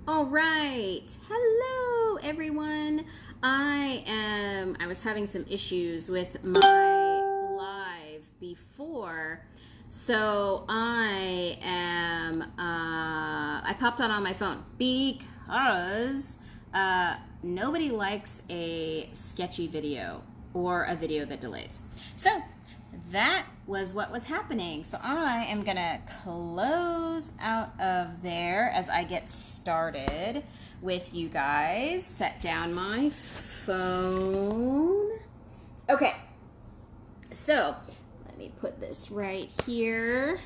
All right. Hello, everyone. I was having some issues with my live before. So I popped on my phone because nobody likes a sketchy video or a video that delays. So that was what was happening. So I am gonna close out of there as I get started with you guys. Set down my phone. Okay, so let me put this right here.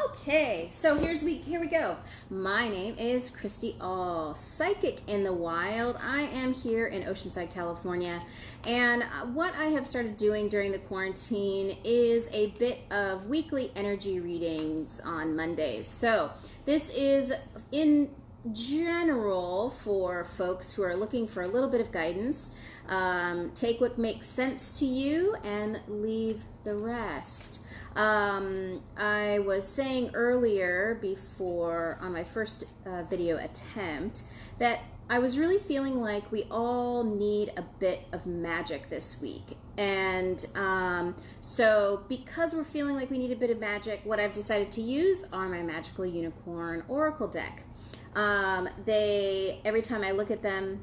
Okay, so here we go. My name is Christy All, Psychic in the Wild. I am here in Oceanside, California, and what I have started doing during the quarantine is a bit of weekly energy readings on Mondays. So this is in general for folks who are looking for a little bit of guidance. Take what makes sense to you and leave the rest. I was saying earlier before on my first video attempt that I was really feeling like we all need a bit of magic this week. And so because we're feeling like we need a bit of magic, what I've decided to use are my Magical Unicorn Oracle deck. Every time I look at them,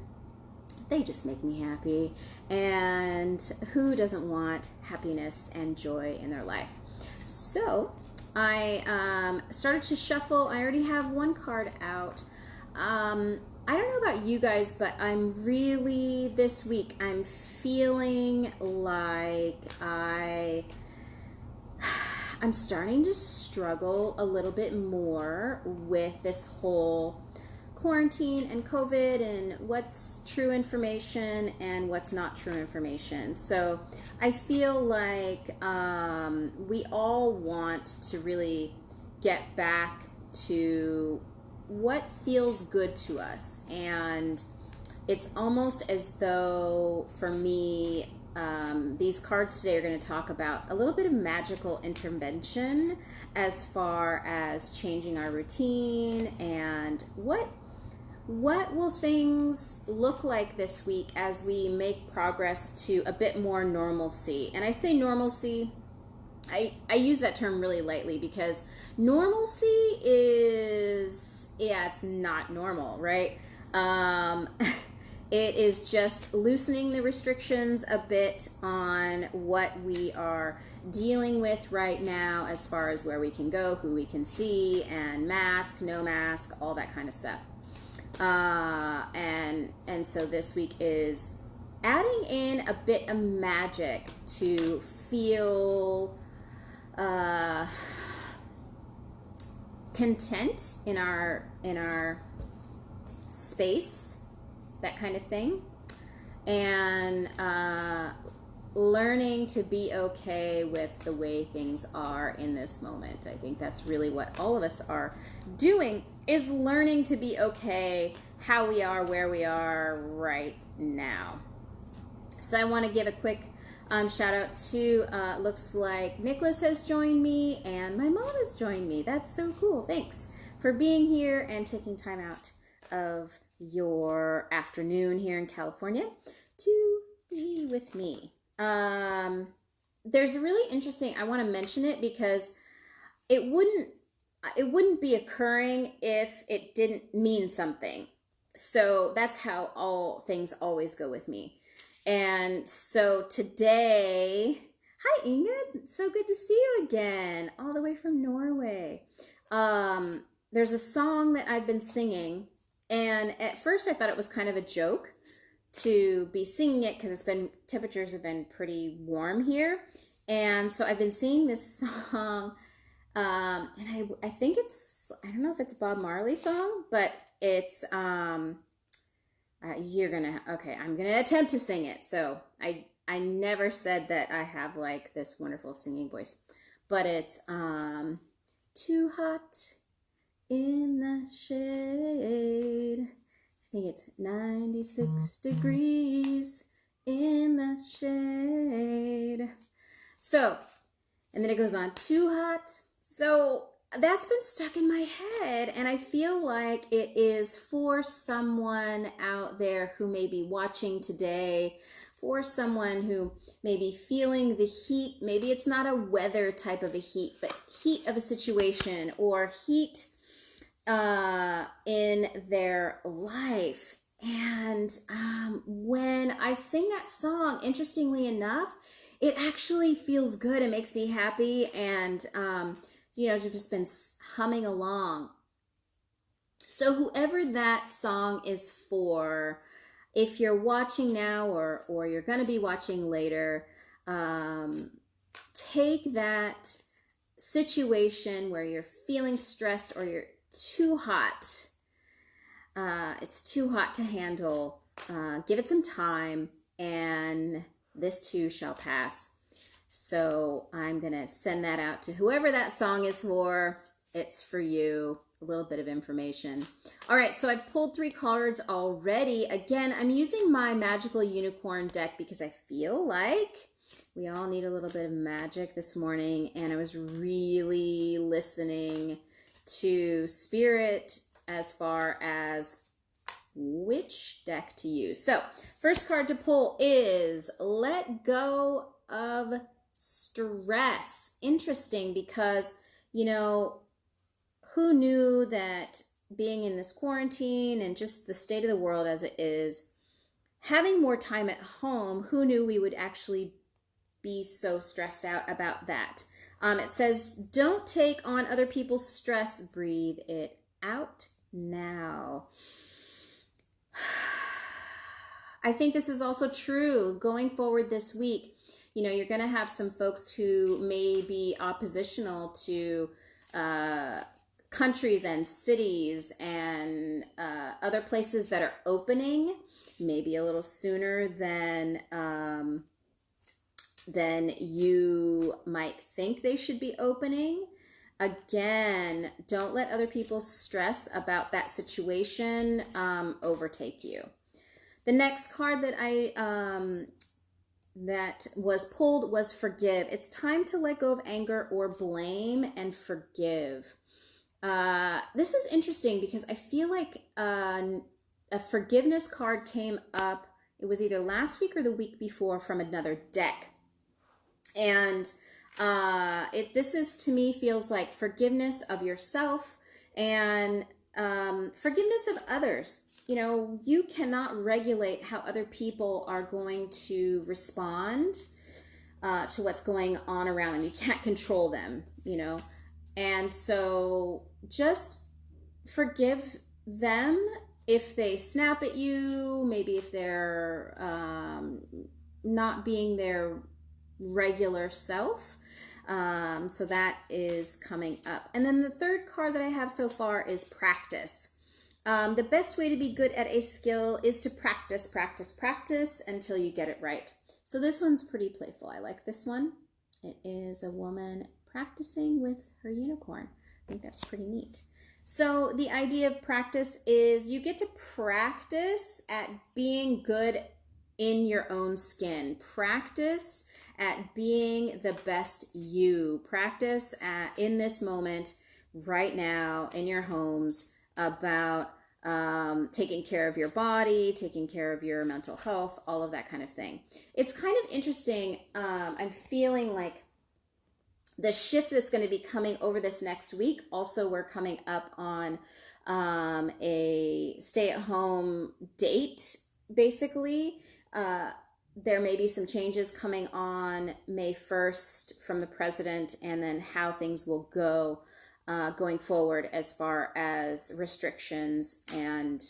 they just make me happy. And who doesn't want happiness and joy in their life? So I started to shuffle. I already have one card out. I don't know about you guys, but this week, I'm feeling like I'm starting to struggle a little bit more with this whole quarantine and COVID and what's true information and what's not true information. So I feel like we all want to really get back to what feels good to us. And it's almost as though, for me, these cards today are going to talk about a little bit of magical intervention as far as changing our routine and what will things look like this week as we make progress to a bit more normalcy. And I say normalcy, I use that term really lightly because normalcy is, it's not normal, right? It is just loosening the restrictions a bit on what we are dealing with right now as far as where we can go, who we can see, and mask, no mask, all that kind of stuff. And so this week is adding in a bit of magic to feel content in our space, that kind of thing, and learning to be okay with the way things are in this moment. I think that's really what all of us are doing, is learning to be okay how we are, where we are right now. So I want to give a quick shout out to, looks like Nicholas has joined me and my mom has joined me. That's so cool. Thanks for being here and taking time out of your afternoon here in California to be with me. There's a really interesting, I want to mention it because it wouldn't be occurring if it didn't mean something. So that's how all things always go with me. And so today, hi Ingrid, so good to see you again, all the way from Norway. There's a song that I've been singing, and at first I thought it was kind of a joke to be singing it because temperatures have been pretty warm here. And so I've been singing this song, and I think I don't know if it's a Bob Marley song, but it's, I'm gonna attempt to sing it. So I never said that I have like this wonderful singing voice, but it's, too hot in the shade. I think it's 96 degrees in the shade. So, and then it goes on, too hot. So that's been stuck in my head, and I feel like it is for someone out there who may be watching today, for someone who may be feeling the heat. Maybe it's not a weather type of a heat, but heat of a situation, or heat in their life. And when I sing that song, interestingly enough, it actually feels good. It makes me happy, and just been humming along. So whoever that song is for, if you're watching now or you're going to be watching later, take that situation where you're feeling stressed or you're too hot. It's too hot to handle. Give it some time, and this too shall pass. So I'm going to send that out to whoever that song is for. It's for you. A little bit of information. All right, so I've pulled 3 cards already. Again, I'm using my Magical Unicorn deck because I feel like we all need a little bit of magic this morning, and I was really listening to Spirit as far as which deck to use. So, first card to pull is Let Go of Stress. Interesting, because, who knew that being in this quarantine and just the state of the world as it is, having more time at home, who knew we would actually be so stressed out about that? It says, don't take on other people's stress. Breathe it out now. I think this is also true going forward this week. You're going to have some folks who may be oppositional to countries and cities and other places that are opening maybe a little sooner than you might think they should be opening. Again, don't let other people's stress about that situation overtake you. The next card that that was pulled was Forgive. It's time to let go of anger or blame and forgive. This is interesting because I feel like a forgiveness card came up. It was either last week or the week before from another deck. And this is, to me, feels like forgiveness of yourself and forgiveness of others. You cannot regulate how other people are going to respond to what's going on around them. You can't control them, And so just forgive them if they snap at you, maybe if they're not being their regular self. So that is coming up. And then the third card that I have so far is Practice. The best way to be good at a skill is to practice, practice, practice until you get it right. So this one's pretty playful. I like this one. It is a woman practicing with her unicorn. I think that's pretty neat. So the idea of practice is you get to practice at being good in your own skin. Practice at being the best you. Practice in this moment, right now, in your homes, about taking care of your body, taking care of your mental health, all of that kind of thing. It's kind of interesting. I'm feeling like the shift that's going to be coming over this next week. Also, we're coming up on a stay-at-home date, basically. There may be some changes coming on May 1st from the president, and then how things will go going forward as far as restrictions and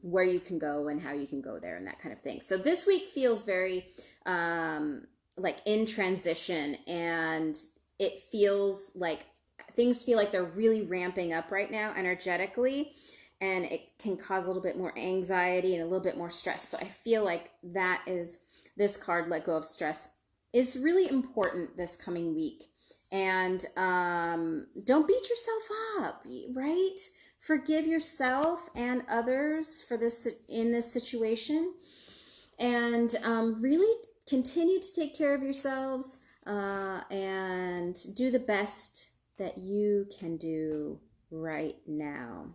where you can go and how you can go there and that kind of thing. So this week feels very like in transition, and it feels like things feel like they're really ramping up right now energetically, and it can cause a little bit more anxiety and a little bit more stress. So I feel like that is, this card, Let Go of Stress, is really important this coming week. And don't beat yourself up, right? Forgive yourself and others for this, in this situation, and really continue to take care of yourselves and do the best that you can do right now.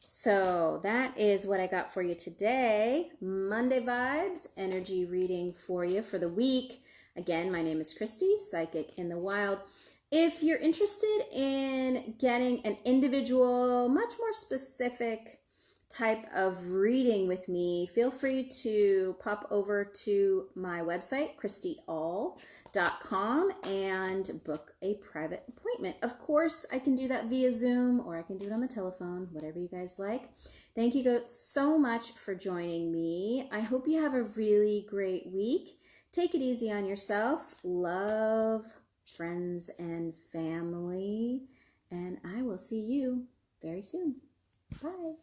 So that is what I got for you today. Monday Vibes, energy reading for you for the week. Again, my name is Christy, Psychic in the Wild. If you're interested in getting an individual, much more specific type of reading with me, feel free to pop over to my website, christyall.com, and book a private appointment. Of course, I can do that via Zoom, or I can do it on the telephone, whatever you guys like. Thank you so much for joining me. I hope you have a really great week. Take it easy on yourself. Love, friends, and family. And I will see you very soon. Bye.